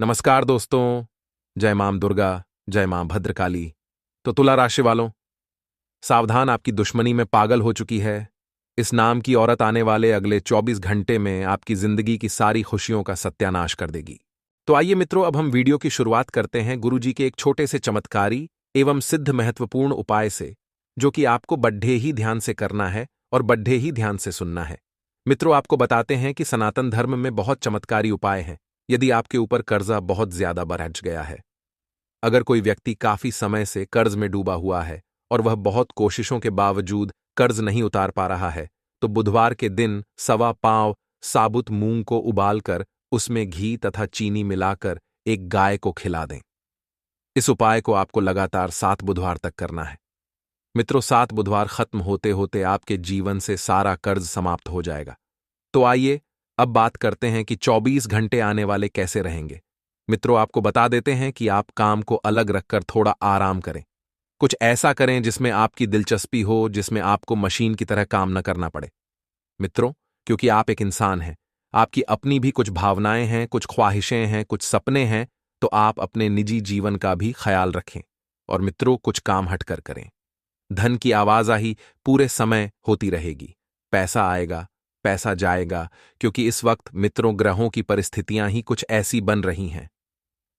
नमस्कार दोस्तों। जय मां दुर्गा, जय मां भद्रकाली। तो तुला राशि वालों, सावधान, आपकी दुश्मनी में पागल हो चुकी है। इस नाम की औरत आने वाले अगले 24 घंटे में आपकी जिंदगी की सारी खुशियों का सत्यानाश कर देगी। तो आइए मित्रों, अब हम वीडियो की शुरुआत करते हैं गुरुजी के एक छोटे से चमत्कारी एवं सिद्ध महत्वपूर्ण उपाय से, जो कि आपको बड्ढे ही ध्यान से करना है और बड्ढे ही ध्यान से सुनना है। मित्रों, आपको बताते हैं कि सनातन धर्म में बहुत चमत्कारी उपाय हैं यदि आपके ऊपर कर्जा बहुत ज्यादा बढ़ गया है। अगर कोई व्यक्ति काफी समय से कर्ज में डूबा हुआ है और वह बहुत कोशिशों के बावजूद कर्ज नहीं उतार पा रहा है, तो बुधवार के दिन 1.25 पाव साबुत मूंग को उबालकर उसमें घी तथा चीनी मिलाकर एक गाय को खिला दें। इस उपाय को आपको लगातार 7 बुधवार तक करना है। मित्रों, 7 बुधवार खत्म होते होते आपके जीवन से सारा कर्ज समाप्त हो जाएगा। तो आइए अब बात करते हैं कि 24 घंटे आने वाले कैसे रहेंगे। मित्रों, आपको बता देते हैं कि आप काम को अलग रखकर थोड़ा आराम करें। कुछ ऐसा करें जिसमें आपकी दिलचस्पी हो, जिसमें आपको मशीन की तरह काम न करना पड़े। मित्रों, क्योंकि आप एक इंसान हैं, आपकी अपनी भी कुछ भावनाएं हैं, कुछ ख्वाहिशें हैं, कुछ सपने हैं, तो आप अपने निजी जीवन का भी ख्याल रखें। और मित्रों, कुछ काम हटकर करें। धन की आवाजाही पूरे समय होती रहेगी। पैसा आएगा, पैसा जाएगा, क्योंकि इस वक्त मित्रों ग्रहों की परिस्थितियां ही कुछ ऐसी बन रही हैं।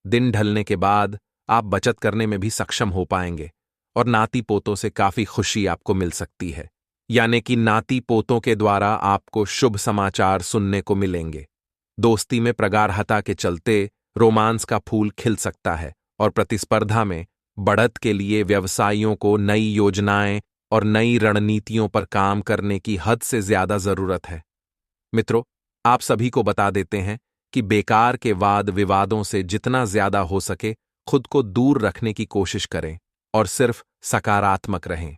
दिन ढलने के बाद आप बचत करने में भी सक्षम हो पाएंगे और नाती पोतों से काफी खुशी आपको मिल सकती है। यानी कि नाती पोतों के द्वारा आपको शुभ समाचार सुनने को मिलेंगे। दोस्ती में प्रगाढ़ता के चलते रोमांस का फूल खिल सकता है और प्रतिस्पर्धा में बढ़त के लिए व्यवसायियों को नई योजनाएं और नई रणनीतियों पर काम करने की हद से ज्यादा जरूरत है। मित्रों, आप सभी को बता देते हैं कि बेकार के वाद विवादों से जितना ज्यादा हो सके खुद को दूर रखने की कोशिश करें और सिर्फ सकारात्मक रहें।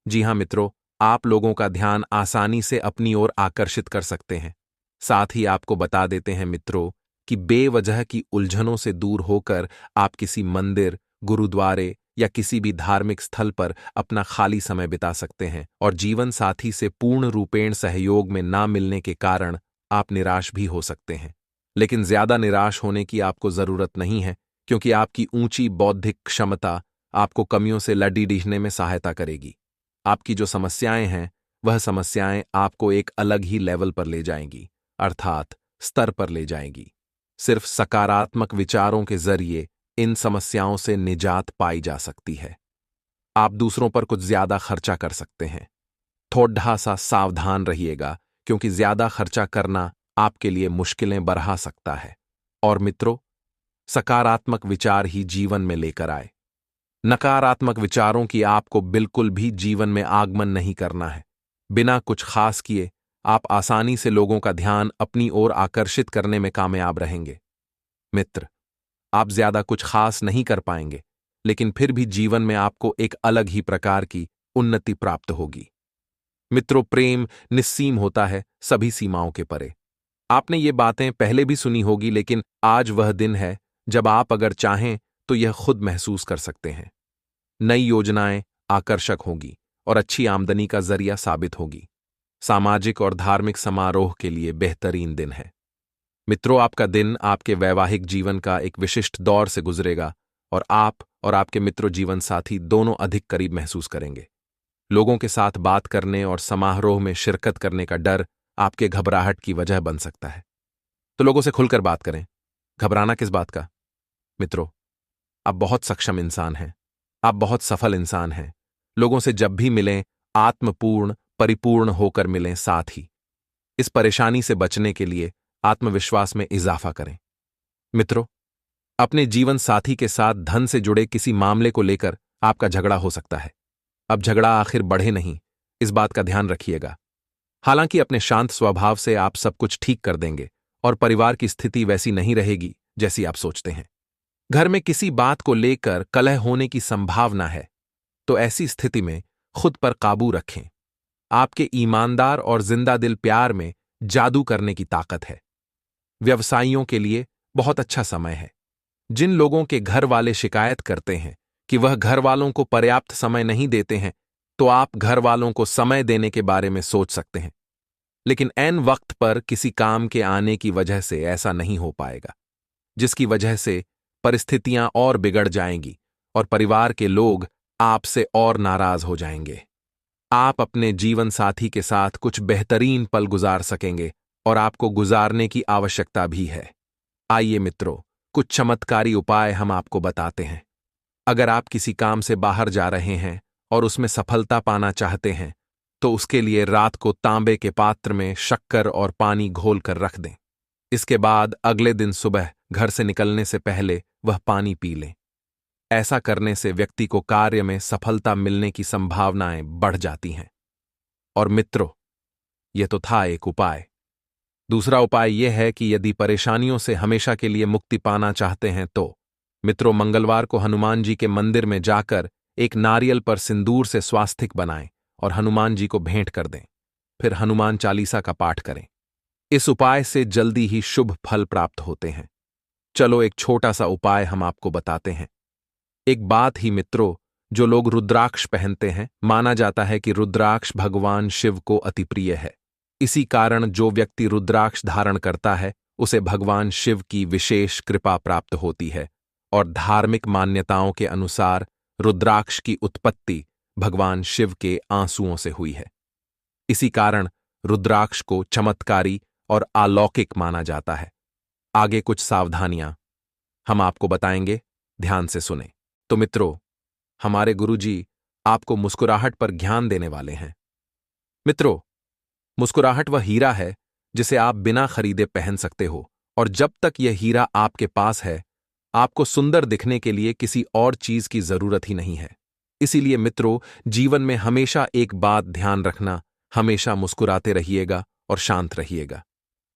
जी हां मित्रों, आप लोगों का ध्यान आसानी से अपनी ओर आकर्षित कर सकते हैं। साथ ही आपको बता देते हैं मित्रों कि बेवजह की उलझनों से दूर होकर आप किसी मंदिर, गुरुद्वारे या किसी भी धार्मिक स्थल पर अपना खाली समय बिता सकते हैं। और जीवन साथी से पूर्ण रूपेण सहयोग में ना मिलने के कारण आप निराश भी हो सकते हैं। लेकिन ज्यादा निराश होने की आपको जरूरत नहीं है, क्योंकि आपकी ऊंची बौद्धिक क्षमता आपको कमियों से लड़ी-डीहने में सहायता करेगी। आपकी जो समस्याएं हैं, वह समस्याएं आपको एक अलग ही लेवल पर ले जाएंगी, अर्थात स्तर पर ले जाएंगी। सिर्फ सकारात्मक विचारों के जरिए इन समस्याओं से निजात पाई जा सकती है। आप दूसरों पर कुछ ज्यादा खर्चा कर सकते हैं। थोड़ा सा सावधान रहिएगा, क्योंकि ज्यादा खर्चा करना आपके लिए मुश्किलें बढ़ा सकता है। और मित्रों, सकारात्मक विचार ही जीवन में लेकर आए। नकारात्मक विचारों की आपको बिल्कुल भी जीवन में आगमन नहीं करना है। बिना कुछ खास किए आप आसानी से लोगों का ध्यान अपनी ओर आकर्षित करने में कामयाब रहेंगे। मित्र, आप ज्यादा कुछ खास नहीं कर पाएंगे, लेकिन फिर भी जीवन में आपको एक अलग ही प्रकार की उन्नति प्राप्त होगी। मित्रों, प्रेम निस्सीम होता है, सभी सीमाओं के परे। आपने ये बातें पहले भी सुनी होगी, लेकिन आज वह दिन है जब आप अगर चाहें तो यह खुद महसूस कर सकते हैं। नई योजनाएं आकर्षक होगी और अच्छी आमदनी का जरिया साबित होगी। सामाजिक और धार्मिक समारोह के लिए बेहतरीन दिन है। मित्रों, आपका दिन आपके वैवाहिक जीवन का एक विशिष्ट दौर से गुजरेगा और आप और आपके मित्र जीवन साथी दोनों अधिक करीब महसूस करेंगे। लोगों के साथ बात करने और समारोह में शिरकत करने का डर आपके घबराहट की वजह बन सकता है। तो लोगों से खुलकर बात करें। घबराना किस बात का? मित्रों, आप बहुत सक्षम इंसान हैं। आप बहुत सफल इंसान हैं। लोगों से जब भी मिलें, आत्मपूर्ण परिपूर्ण होकर मिलें। साथ ही इस परेशानी से बचने के लिए आत्मविश्वास में इजाफा करें। मित्रों, अपने जीवन साथी के साथ धन से जुड़े किसी मामले को लेकर आपका झगड़ा हो सकता है। अब झगड़ा आखिर बढ़े नहीं, इस बात का ध्यान रखिएगा। हालांकि अपने शांत स्वभाव से आप सब कुछ ठीक कर देंगे और परिवार की स्थिति वैसी नहीं रहेगी जैसी आप सोचते हैं। घर में किसी बात को लेकर कलह होने की संभावना है, तो ऐसी स्थिति में खुद पर काबू रखें। आपके ईमानदार और जिंदा दिल प्यार में जादू करने की ताकत है। व्यवसायियों के लिए बहुत अच्छा समय है। जिन लोगों के घर वाले शिकायत करते हैं कि वह घर वालों को पर्याप्त समय नहीं देते हैं, तो आप घर वालों को समय देने के बारे में सोच सकते हैं। लेकिन ऐन वक्त पर किसी काम के आने की वजह से ऐसा नहीं हो पाएगा। जिसकी वजह से परिस्थितियां और बिगड़ जाएंगी और परिवार के लोग आपसे और नाराज हो जाएंगे। आप अपने जीवन साथी के साथ कुछ बेहतरीन पल गुजार सकेंगे और आपको गुजारने की आवश्यकता भी है। आइए मित्रों, कुछ चमत्कारी उपाय हम आपको बताते हैं। अगर आप किसी काम से बाहर जा रहे हैं और उसमें सफलता पाना चाहते हैं, तो उसके लिए रात को तांबे के पात्र में शक्कर और पानी घोल कर रख दें। इसके बाद अगले दिन सुबह घर से निकलने से पहले वह पानी पी लें। ऐसा करने से व्यक्ति को कार्य में सफलता मिलने की संभावनाएं बढ़ जाती हैं। और मित्रों, यह तो था एक उपाय। दूसरा उपाय यह है कि यदि परेशानियों से हमेशा के लिए मुक्ति पाना चाहते हैं तो मित्रों, मंगलवार को हनुमान जी के मंदिर में जाकर एक नारियल पर सिंदूर से स्वास्तिक बनाएं और हनुमान जी को भेंट कर दें। फिर हनुमान चालीसा का पाठ करें। इस उपाय से जल्दी ही शुभ फल प्राप्त होते हैं। चलो एक छोटा सा उपाय हम आपको बताते हैं। एक बात ही मित्रों, जो लोग रुद्राक्ष पहनते हैं, माना जाता है कि रुद्राक्ष भगवान शिव को अति प्रिय है। इसी कारण जो व्यक्ति रुद्राक्ष धारण करता है उसे भगवान शिव की विशेष कृपा प्राप्त होती है और धार्मिक मान्यताओं के अनुसार रुद्राक्ष की उत्पत्ति भगवान शिव के आंसुओं से हुई है। इसी कारण रुद्राक्ष को चमत्कारी और अलौकिक माना जाता है। आगे कुछ सावधानियां हम आपको बताएंगे, ध्यान से सुने। तो मित्रों, हमारे गुरुजी आपको मुस्कुराहट पर ज्ञान देने वाले हैं। मित्रों, मुस्कुराहट वह हीरा है जिसे आप बिना खरीदे पहन सकते हो, और जब तक यह हीरा आपके पास है, आपको सुंदर दिखने के लिए किसी और चीज की जरूरत ही नहीं है। इसीलिए मित्रों, जीवन में हमेशा एक बात ध्यान रखना, हमेशा मुस्कुराते रहिएगा और शांत रहिएगा,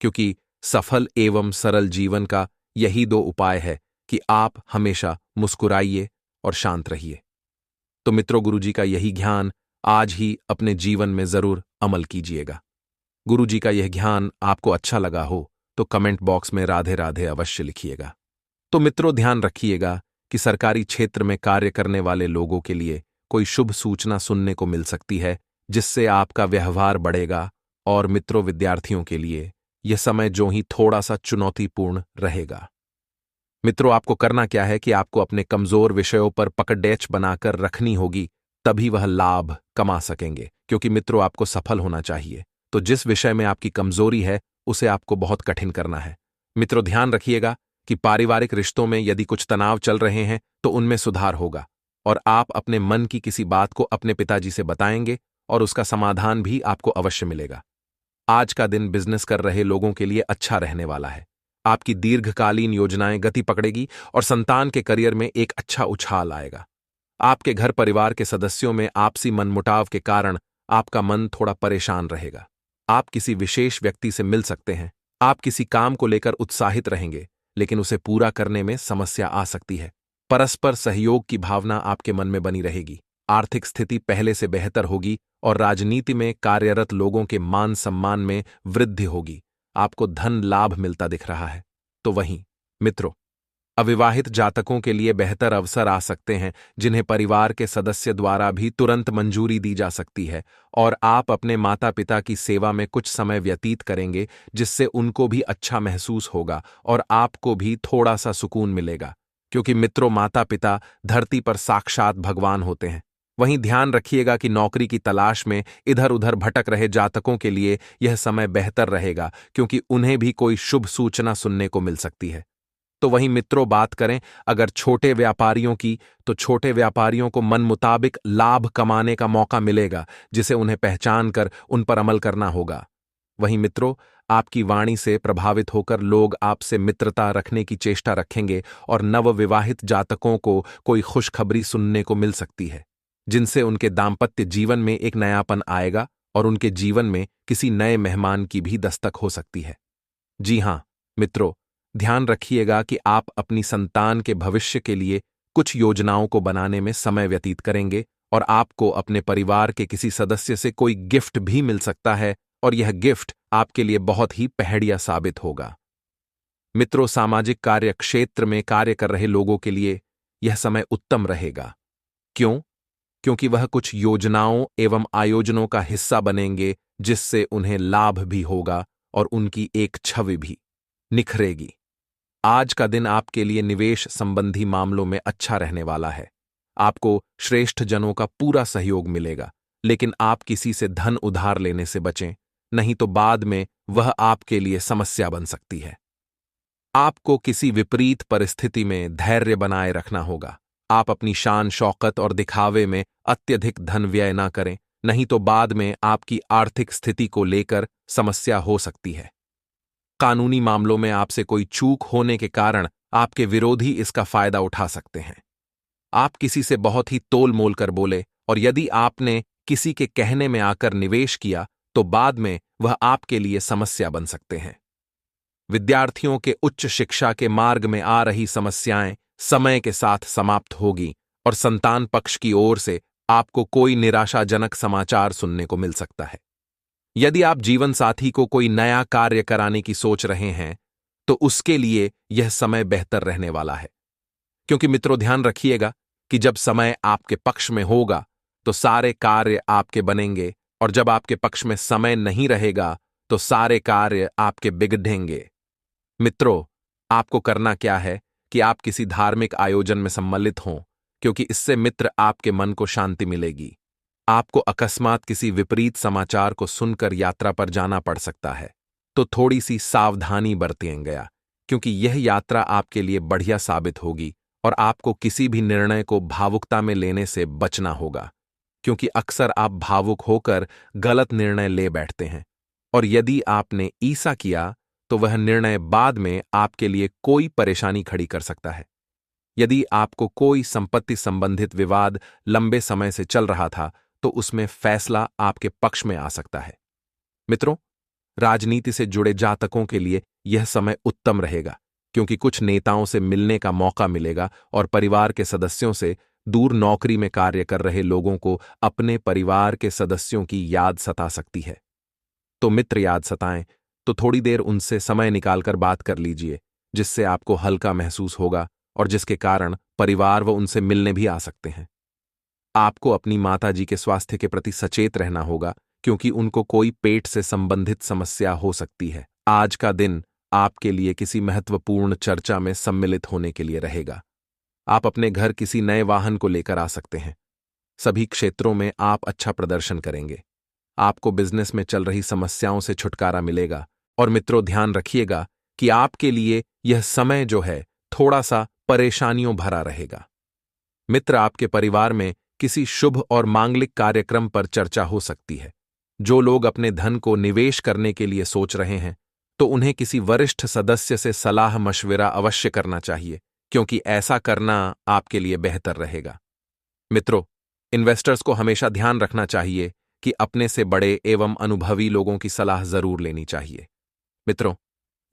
क्योंकि सफल एवं सरल जीवन का यही दो उपाय है कि आप हमेशा मुस्कुराइए और शांत रहिए। तो मित्रों, गुरुजी का यही ज्ञान आज ही अपने जीवन में जरूर अमल कीजिएगा। गुरुजी का यह ज्ञान आपको अच्छा लगा हो तो कमेंट बॉक्स में राधे राधे अवश्य लिखिएगा। तो मित्रों, ध्यान रखिएगा कि सरकारी क्षेत्र में कार्य करने वाले लोगों के लिए कोई शुभ सूचना सुनने को मिल सकती है, जिससे आपका व्यवहार बढ़ेगा। और मित्रों, विद्यार्थियों के लिए यह समय जो ही थोड़ा सा चुनौतीपूर्ण रहेगा। मित्रों, आपको करना क्या है कि आपको अपने कमजोर विषयों पर पकड़ेच बनाकर रखनी होगी, तभी वह लाभ कमा सकेंगे। क्योंकि मित्रों, आपको सफल होना चाहिए, तो जिस विषय में आपकी कमजोरी है उसे आपको बहुत कठिन करना है। मित्रों, ध्यान रखिएगा कि पारिवारिक रिश्तों में यदि कुछ तनाव चल रहे हैं तो उनमें सुधार होगा, और आप अपने मन की किसी बात को अपने पिताजी से बताएंगे और उसका समाधान भी आपको अवश्य मिलेगा। आज का दिन बिजनेस कर रहे लोगों के लिए अच्छा रहने वाला है। आपकी दीर्घकालीन योजनाएं गति पकड़ेगी और संतान के करियर में एक अच्छा उछाल आएगा। आपके घर परिवार के सदस्यों में आपसी मनमुटाव के कारण आपका मन थोड़ा परेशान रहेगा। आप किसी विशेष व्यक्ति से मिल सकते हैं। आप किसी काम को लेकर उत्साहित रहेंगे, लेकिन उसे पूरा करने में समस्या आ सकती है। परस्पर सहयोग की भावना आपके मन में बनी रहेगी। आर्थिक स्थिति पहले से बेहतर होगी और राजनीति में कार्यरत लोगों के मान सम्मान में वृद्धि होगी। आपको धन लाभ मिलता दिख रहा है। तो वहीं मित्रों, अविवाहित जातकों के लिए बेहतर अवसर आ सकते हैं, जिन्हें परिवार के सदस्य द्वारा भी तुरंत मंजूरी दी जा सकती है, और आप अपने माता पिता की सेवा में कुछ समय व्यतीत करेंगे, जिससे उनको भी अच्छा महसूस होगा और आपको भी थोड़ा सा सुकून मिलेगा। क्योंकि मित्रों, माता पिता धरती पर साक्षात भगवान होते हैं। वहीं ध्यान रखिएगा कि नौकरी की तलाश में इधर उधर भटक रहे जातकों के लिए यह समय बेहतर रहेगा, क्योंकि उन्हें भी कोई शुभ सूचना सुनने को मिल सकती है। तो वहीं मित्रों, बात करें अगर छोटे व्यापारियों की, तो छोटे व्यापारियों को मन मुताबिक लाभ कमाने का मौका मिलेगा, जिसे उन्हें पहचान कर उन पर अमल करना होगा। वहीं मित्रों, आपकी वाणी से प्रभावित होकर लोग आपसे मित्रता रखने की चेष्टा रखेंगे, और नवविवाहित जातकों को कोई खुशखबरी सुनने को मिल सकती है, जिनसे उनके दाम्पत्य जीवन में एक नयापन आएगा और उनके जीवन में किसी नए मेहमान की भी दस्तक हो सकती है। जी हां मित्रों, ध्यान रखिएगा कि आप अपनी संतान के भविष्य के लिए कुछ योजनाओं को बनाने में समय व्यतीत करेंगे, और आपको अपने परिवार के किसी सदस्य से कोई गिफ्ट भी मिल सकता है, और यह गिफ्ट आपके लिए बहुत ही पहेड़िया साबित होगा। मित्रों, सामाजिक कार्य क्षेत्र में कार्य कर रहे लोगों के लिए यह समय उत्तम रहेगा। क्यों? क्योंकि वह कुछ योजनाओं एवं आयोजनों का हिस्सा बनेंगे, जिससे उन्हें लाभ भी होगा और उनकी एक छवि भी निखरेगी। आज का दिन आपके लिए निवेश संबंधी मामलों में अच्छा रहने वाला है। आपको श्रेष्ठ जनों का पूरा सहयोग मिलेगा, लेकिन आप किसी से धन उधार लेने से बचें, नहीं तो बाद में वह आपके लिए समस्या बन सकती है। आपको किसी विपरीत परिस्थिति में धैर्य बनाए रखना होगा। आप अपनी शान शौकत और दिखावे में अत्यधिक धन व्यय ना करें, नहीं तो बाद में आपकी आर्थिक स्थिति को लेकर समस्या हो सकती है। कानूनी मामलों में आपसे कोई चूक होने के कारण आपके विरोधी इसका फायदा उठा सकते हैं। आप किसी से बहुत ही तोल मोल कर बोले, और यदि आपने किसी के कहने में आकर निवेश किया तो बाद में वह आपके लिए समस्या बन सकते हैं। विद्यार्थियों के उच्च शिक्षा के मार्ग में आ रही समस्याएं समय के साथ समाप्त होगी, और संतान पक्ष की ओर से आपको कोई निराशाजनक समाचार सुनने को मिल सकता है। यदि आप जीवन साथी को कोई नया कार्य कराने की सोच रहे हैं तो उसके लिए यह समय बेहतर रहने वाला है, क्योंकि मित्रों ध्यान रखिएगा कि जब समय आपके पक्ष में होगा तो सारे कार्य आपके बनेंगे, और जब आपके पक्ष में समय नहीं रहेगा तो सारे कार्य आपके बिगड़ेंगे। मित्रों, आपको करना क्या है कि आप किसी धार्मिक आयोजन में सम्मिलित हों, क्योंकि इससे मित्र आपके मन को शांति मिलेगी। आपको अकस्मात किसी विपरीत समाचार को सुनकर यात्रा पर जाना पड़ सकता है, तो थोड़ी सी सावधानी बरतिएगा, क्योंकि यह यात्रा आपके लिए बढ़िया साबित होगी, और आपको किसी भी निर्णय को भावुकता में लेने से बचना होगा, क्योंकि अक्सर आप भावुक होकर गलत निर्णय ले बैठते हैं, और यदि आपने ऐसा किया तो वह निर्णय बाद में आपके लिए कोई परेशानी खड़ी कर सकता है। यदि आपको कोई संपत्ति संबंधित विवाद लंबे समय से चल रहा था तो उसमें फैसला आपके पक्ष में आ सकता है। मित्रों, राजनीति से जुड़े जातकों के लिए यह समय उत्तम रहेगा, क्योंकि कुछ नेताओं से मिलने का मौका मिलेगा, और परिवार के सदस्यों से दूर नौकरी में कार्य कर रहे लोगों को अपने परिवार के सदस्यों की याद सता सकती है। तो मित्र याद सताएं तो थोड़ी देर उनसे समय निकालकर बात कर लीजिए, जिससे आपको हल्का महसूस होगा और जिसके कारण परिवार व उनसे मिलने भी आ सकते हैं। आपको अपनी माताजी के स्वास्थ्य के प्रति सचेत रहना होगा, क्योंकि उनको कोई पेट से संबंधित समस्या हो सकती है। आज का दिन आपके लिए किसी महत्वपूर्ण चर्चा में सम्मिलित होने के लिए रहेगा। आप अपने घर किसी नए वाहन को लेकर आ सकते हैं। सभी क्षेत्रों में आप अच्छा प्रदर्शन करेंगे। आपको बिजनेस में चल रही समस्याओं से छुटकारा मिलेगा, और मित्रों ध्यान रखिएगा कि आपके लिए यह समय जो है थोड़ा सा परेशानियों भरा रहेगा। मित्र, आपके परिवार में किसी शुभ और मांगलिक कार्यक्रम पर चर्चा हो सकती है। जो लोग अपने धन को निवेश करने के लिए सोच रहे हैं तो उन्हें किसी वरिष्ठ सदस्य से सलाह मशविरा अवश्य करना चाहिए, क्योंकि ऐसा करना आपके लिए बेहतर रहेगा। मित्रों, इन्वेस्टर्स को हमेशा ध्यान रखना चाहिए कि अपने से बड़े एवं अनुभवी लोगों की सलाह जरूर लेनी चाहिए। मित्रों,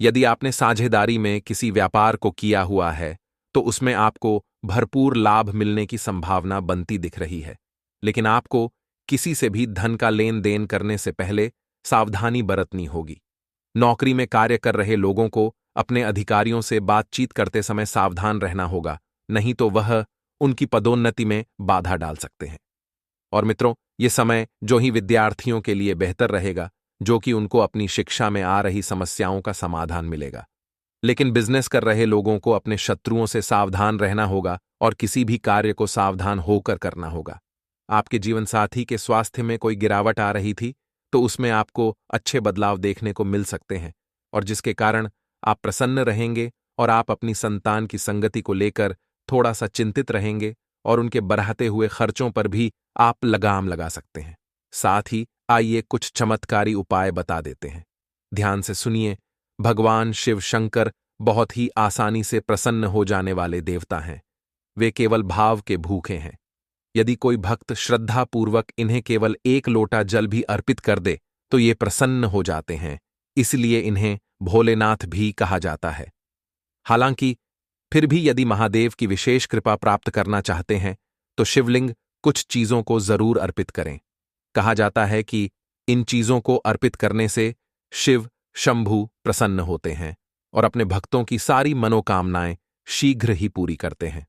यदि आपने साझेदारी में किसी व्यापार को किया हुआ है तो उसमें आपको भरपूर लाभ मिलने की संभावना बनती दिख रही है, लेकिन आपको किसी से भी धन का लेन देन करने से पहले सावधानी बरतनी होगी। नौकरी में कार्य कर रहे लोगों को अपने अधिकारियों से बातचीत करते समय सावधान रहना होगा, नहीं तो वह उनकी पदोन्नति में बाधा डाल सकते हैं। और मित्रों, ये समय जो ही विद्यार्थियों के लिए बेहतर रहेगा, जो कि उनको अपनी शिक्षा में आ रही समस्याओं का समाधान मिलेगा। लेकिन बिजनेस कर रहे लोगों को अपने शत्रुओं से सावधान रहना होगा, और किसी भी कार्य को सावधान होकर करना होगा। आपके जीवन साथी के स्वास्थ्य में कोई गिरावट आ रही थी तो उसमें आपको अच्छे बदलाव देखने को मिल सकते हैं, और जिसके कारण आप प्रसन्न रहेंगे, और आप अपनी संतान की संगति को लेकर थोड़ा सा चिंतित रहेंगे, और उनके बढ़ाते हुए खर्चों पर भी आप लगाम लगा सकते हैं। साथ ही आइए कुछ चमत्कारी उपाय बता देते हैं। ध्यान से सुनिए। भगवान शिव शंकर बहुत ही आसानी से प्रसन्न हो जाने वाले देवता हैं। वे केवल भाव के भूखे हैं। यदि कोई भक्त श्रद्धापूर्वक इन्हें केवल एक लोटा जल भी अर्पित कर दे तो ये प्रसन्न हो जाते हैं, इसलिए इन्हें भोलेनाथ भी कहा जाता है। हालांकि फिर भी यदि महादेव की विशेष कृपा प्राप्त करना चाहते हैं तो शिवलिंग कुछ चीजों को जरूर अर्पित करें। कहा जाता है कि इन चीजों को अर्पित करने से शिव शंभु प्रसन्न होते हैं और अपने भक्तों की सारी मनोकामनाएं शीघ्र ही पूरी करते हैं।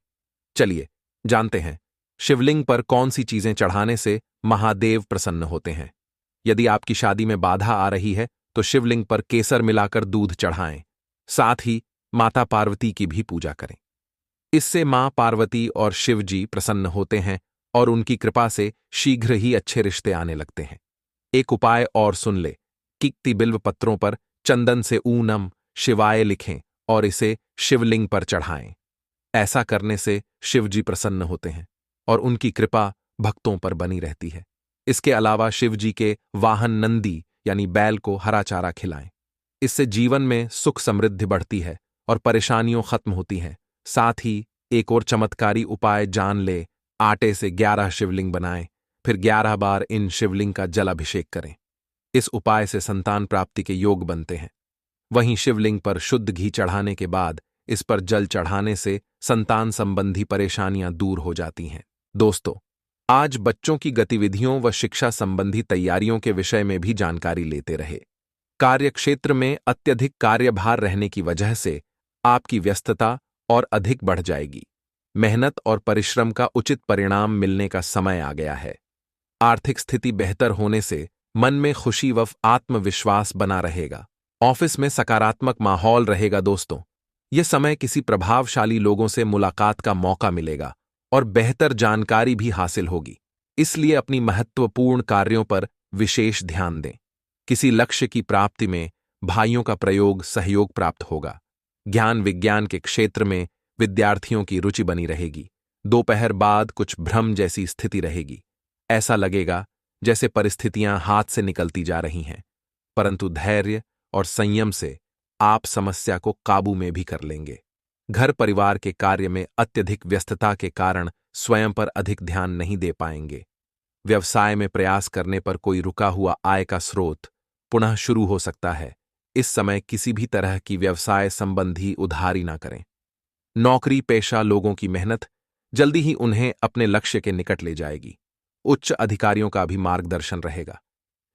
चलिए जानते हैं शिवलिंग पर कौन सी चीजें चढ़ाने से महादेव प्रसन्न होते हैं। यदि आपकी शादी में बाधा आ रही है तो शिवलिंग पर केसर मिलाकर दूध चढ़ाएं। साथ ही माता पार्वती की भी पूजा करें। इससे मां पार्वती और शिव जी प्रसन्न होते हैं और उनकी कृपा से शीघ्र ही अच्छे रिश्ते आने लगते हैं। एक उपाय और सुन ले कि बिल्व पत्रों पर चंदन से ऊनम शिवाय लिखें और इसे शिवलिंग पर चढ़ाएं। ऐसा करने से शिव जी प्रसन्न होते हैं और उनकी कृपा भक्तों पर बनी रहती है। इसके अलावा शिव जी के वाहन नंदी यानी बैल को हरा चारा खिलाएं। इससे जीवन में सुख समृद्धि बढ़ती है और परेशानियों खत्म होती हैं। साथ ही एक और चमत्कारी उपाय जान ले, आटे से 11 शिवलिंग बनाएं, फिर 11 बार इन शिवलिंग का जल अभिषेक करें। इस उपाय से संतान प्राप्ति के योग बनते हैं। वहीं शिवलिंग पर शुद्ध घी चढ़ाने के बाद इस पर जल चढ़ाने से संतान संबंधी परेशानियां दूर हो जाती हैं। दोस्तों, आज बच्चों की गतिविधियों व शिक्षा संबंधी तैयारियों के विषय में भी जानकारी लेते रहे। कार्यक्षेत्र में अत्यधिक कार्यभार रहने की वजह से आपकी व्यस्तता और अधिक बढ़ जाएगी। मेहनत और परिश्रम का उचित परिणाम मिलने का समय आ गया है। आर्थिक स्थिति बेहतर होने से मन में खुशी व आत्मविश्वास बना रहेगा। ऑफिस में सकारात्मक माहौल रहेगा। दोस्तों, यह समय किसी प्रभावशाली लोगों से मुलाकात का मौका मिलेगा और बेहतर जानकारी भी हासिल होगी। इसलिए अपनी महत्वपूर्ण कार्यों पर विशेष ध्यान दें। किसी लक्ष्य की प्राप्ति में भाइयों का प्रयोग सहयोग प्राप्त होगा। ज्ञान विज्ञान के क्षेत्र में विद्यार्थियों की रुचि बनी रहेगी। दोपहर बाद कुछ भ्रम जैसी स्थिति रहेगी। ऐसा लगेगा जैसे परिस्थितियां हाथ से निकलती जा रही हैं, परंतु धैर्य और संयम से आप समस्या को काबू में भी कर लेंगे। घर परिवार के कार्य में अत्यधिक व्यस्तता के कारण स्वयं पर अधिक ध्यान नहीं दे पाएंगे। व्यवसाय में प्रयास करने पर कोई रुका हुआ आय का स्रोत पुनः शुरू हो सकता है। इस समय किसी भी तरह की व्यवसाय संबंधी उधारी ना करें। नौकरी पेशा लोगों की मेहनत जल्दी ही उन्हें अपने लक्ष्य के निकट ले जाएगी। उच्च अधिकारियों का भी मार्गदर्शन रहेगा।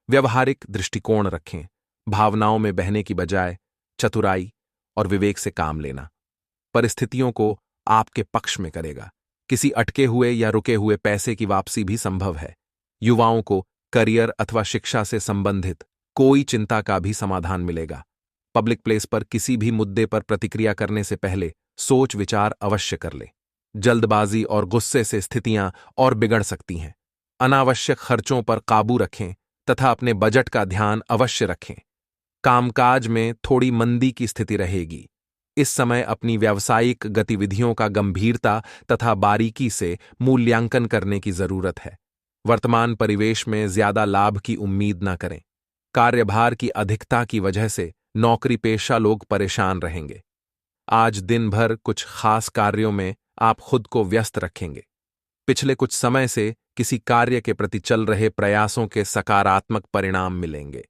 व्यवहारिक दृष्टिकोण रखें। भावनाओं में बहने की बजाय चतुराई और विवेक से काम लेना परिस्थितियों को आपके पक्ष में करेगा। किसी अटके हुए या रुके हुए पैसे की वापसी भी संभव है। युवाओं को करियर अथवा शिक्षा से संबंधित कोई चिंता का भी समाधान मिलेगा। पब्लिक प्लेस पर किसी भी मुद्दे पर प्रतिक्रिया करने से पहले सोच विचार अवश्य कर ले। जल्दबाजी और गुस्से से स्थितियां और बिगड़ सकती हैं। अनावश्यक खर्चों पर काबू रखें तथा अपने बजट का ध्यान अवश्य रखें। कामकाज में थोड़ी मंदी की स्थिति रहेगी। इस समय अपनी व्यावसायिक गतिविधियों का गंभीरता तथा बारीकी से मूल्यांकन करने की जरूरत है। वर्तमान परिवेश में ज्यादा लाभ की उम्मीद न करें। कार्यभार की अधिकता की वजह से नौकरी पेशा लोग परेशान रहेंगे। आज दिन भर कुछ खास कार्यों में आप खुद को व्यस्त रखेंगे। पिछले कुछ समय से किसी कार्य के प्रति चल रहे प्रयासों के सकारात्मक परिणाम मिलेंगे।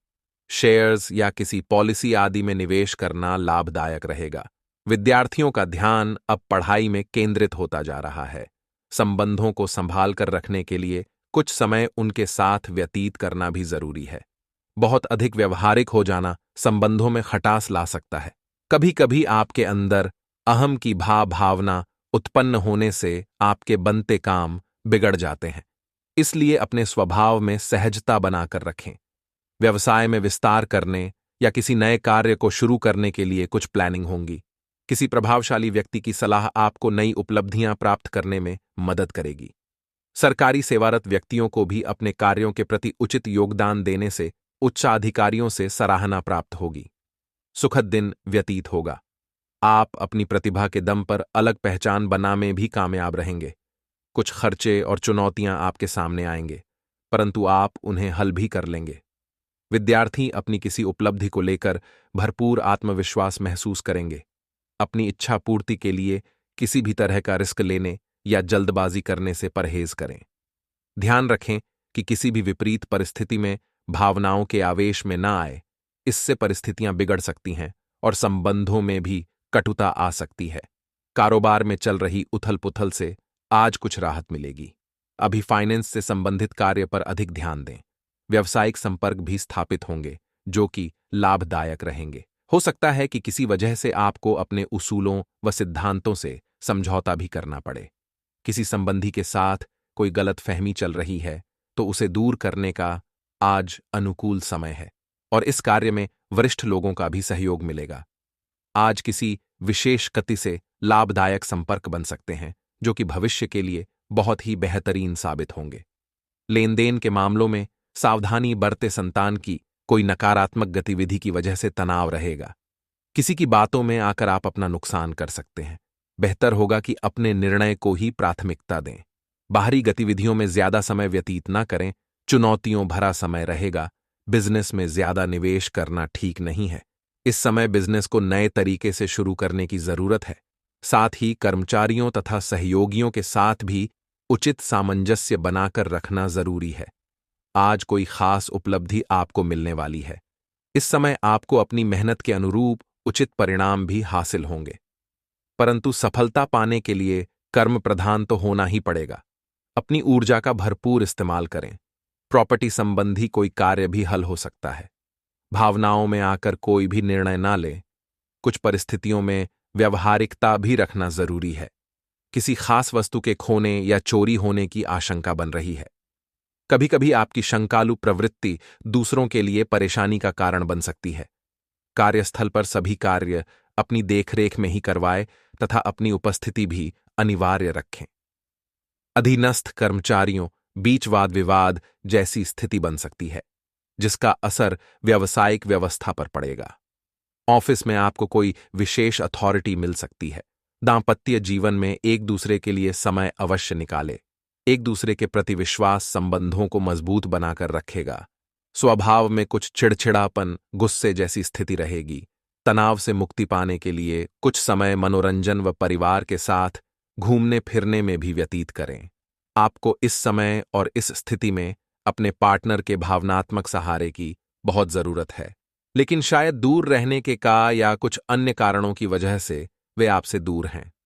शेयर्स या किसी पॉलिसी आदि में निवेश करना लाभदायक रहेगा। विद्यार्थियों का ध्यान अब पढ़ाई में केंद्रित होता जा रहा है। संबंधों को संभाल कर रखने के लिए कुछ समय उनके साथ व्यतीत करना भी जरूरी है। बहुत अधिक व्यवहारिक हो जाना संबंधों में खटास ला सकता है। कभी कभी आपके अंदर अहम की भावना उत्पन्न होने से आपके बनते काम बिगड़ जाते हैं। इसलिए अपने स्वभाव में सहजता बनाकर रखें। व्यवसाय में विस्तार करने या किसी नए कार्य को शुरू करने के लिए कुछ प्लानिंग होंगी। किसी प्रभावशाली व्यक्ति की सलाह आपको नई उपलब्धियां प्राप्त करने में मदद करेगी। सरकारी सेवारत व्यक्तियों को भी अपने कार्यों के प्रति उचित योगदान देने से उच्चाधिकारियों से सराहना प्राप्त होगी। सुखद दिन व्यतीत होगा। आप अपनी प्रतिभा के दम पर अलग पहचान बनाने में भी कामयाब रहेंगे। कुछ खर्चे और चुनौतियां आपके सामने आएंगे, परंतु आप उन्हें हल भी कर लेंगे। विद्यार्थी अपनी किसी उपलब्धि को लेकर भरपूर आत्मविश्वास महसूस करेंगे। अपनी इच्छा पूर्ति के लिए किसी भी तरह का रिस्क लेने या जल्दबाजी करने से परहेज करें। ध्यान रखें कि किसी भी विपरीत परिस्थिति में भावनाओं के आवेश में न आए। इससे परिस्थितियां बिगड़ सकती हैं और संबंधों में भी कटुता आ सकती है। कारोबार में चल रही उथल पुथल से आज कुछ राहत मिलेगी। अभी फाइनेंस से संबंधित कार्य पर अधिक ध्यान दें। व्यावसायिक संपर्क भी स्थापित होंगे जो कि लाभदायक रहेंगे। हो सकता है कि किसी वजह से आपको अपने उसूलों व सिद्धांतों से समझौता भी करना पड़े। किसी संबंधी के साथ कोई गलतफहमी चल रही है तो उसे दूर करने का आज अनुकूल समय है और इस कार्य में वरिष्ठ लोगों का भी सहयोग मिलेगा। आज किसी विशेष गति से लाभदायक संपर्क बन सकते हैं जो कि भविष्य के लिए बहुत ही बेहतरीन साबित होंगे। लेन देन के मामलों में सावधानी बरते, संतान की कोई नकारात्मक गतिविधि की वजह से तनाव रहेगा। किसी की बातों में आकर आप अपना नुकसान कर सकते हैं। बेहतर होगा कि अपने निर्णय को ही प्राथमिकता दें। बाहरी गतिविधियों में ज्यादा समय व्यतीत न करें, चुनौतियों भरा समय रहेगा। बिजनेस में ज्यादा निवेश करना ठीक नहीं है। इस समय बिजनेस को नए तरीके से शुरू करने की जरूरत है। साथ ही कर्मचारियों तथा सहयोगियों के साथ भी उचित सामंजस्य बनाकर रखना जरूरी है। आज कोई खास उपलब्धि आपको मिलने वाली है। इस समय आपको अपनी मेहनत के अनुरूप उचित परिणाम भी हासिल होंगे, परंतु सफलता पाने के लिए कर्म प्रधान तो होना ही पड़ेगा। अपनी ऊर्जा का भरपूर इस्तेमाल करें। प्रॉपर्टी संबंधी कोई कार्य भी हल हो सकता है। भावनाओं में आकर कोई भी निर्णय ना लें। कुछ परिस्थितियों में व्यवहारिकता भी रखना जरूरी है। किसी खास वस्तु के खोने या चोरी होने की आशंका बन रही है। कभी कभी आपकी शंकालु प्रवृत्ति दूसरों के लिए परेशानी का कारण बन सकती है। कार्यस्थल पर सभी कार्य अपनी देखरेख में ही करवाएं तथा अपनी उपस्थिति भी अनिवार्य रखें। अधीनस्थ कर्मचारियों बीच वाद विवाद जैसी स्थिति बन सकती है, जिसका असर व्यावसायिक व्यवस्था पर पड़ेगा। ऑफिस में आपको कोई विशेष अथॉरिटी मिल सकती है। दांपत्य जीवन में एक दूसरे के लिए समय अवश्य निकाले। एक दूसरे के प्रति विश्वास संबंधों को मजबूत बनाकर रखेगा। स्वभाव में कुछ चिड़चिड़ापन, गुस्से जैसी स्थिति रहेगी। तनाव से मुक्ति पाने के लिए कुछ समय मनोरंजन व परिवार के साथ घूमने फिरने में भी व्यतीत करें। आपको इस समय और इस स्थिति में अपने पार्टनर के भावनात्मक सहारे की बहुत जरूरत है, लेकिन शायद दूर रहने के या कुछ अन्य कारणों की वजह से वे आपसे दूर हैं।